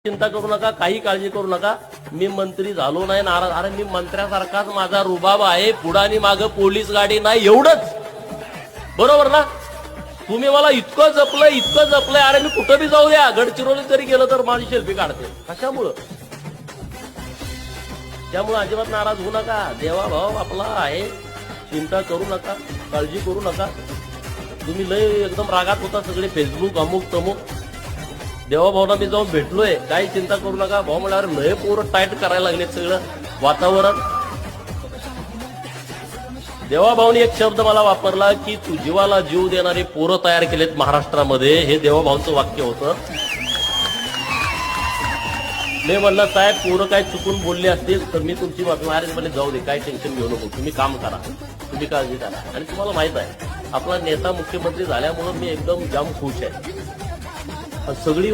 चिंता करू नका, काही काळजी करू नका. मी मंत्री झालो नाही नाराज. अरे मी मंत्र्यासारखाच माझा रुबाब आहे, पुढानी मागं पोलीस गाडी नाही, एवढंच. बरोबर ना? तुम्ही मला इतकं जपलंय. अरे मी कुठं बी जाऊ द्या, गडचिरोली तरी गेलं तर माझी सेल्फी काढते. कशामुळं? त्यामुळे अजिबात नाराज होऊ नका. देवा भाव आपला आहे, चिंता करू नका, काळजी करू नका. तुम्ही लय एकदम रागात होता सगळे, फेसबुक अमुक तमुक. देवाभावना मी जाऊन भेटलोय, काही चिंता करू नका. भाऊ म्हणावर लय पोरं टाईट करायला लागले सगळं वातावरण. देवाभाऊने एक शब्द मला वापरला की तू जीवाला जीव देणारे पोरं तयार केलेत महाराष्ट्रामध्ये. हे देवाभाऊंचं वाक्य होतं. मी म्हणलं साहेब पोरं काय चुकून बोलले असतील तर मी तुमची माफी. महाराज म्हणले जाऊ दे, काही टेन्शन घेऊ नको, तुम्ही काम करा, तुम्ही काळजी करा. आणि तुम्हाला माहित आहे आपला नेता मुख्यमंत्री झाल्यामुळं मी एकदम जाम खुश आहे. सगळी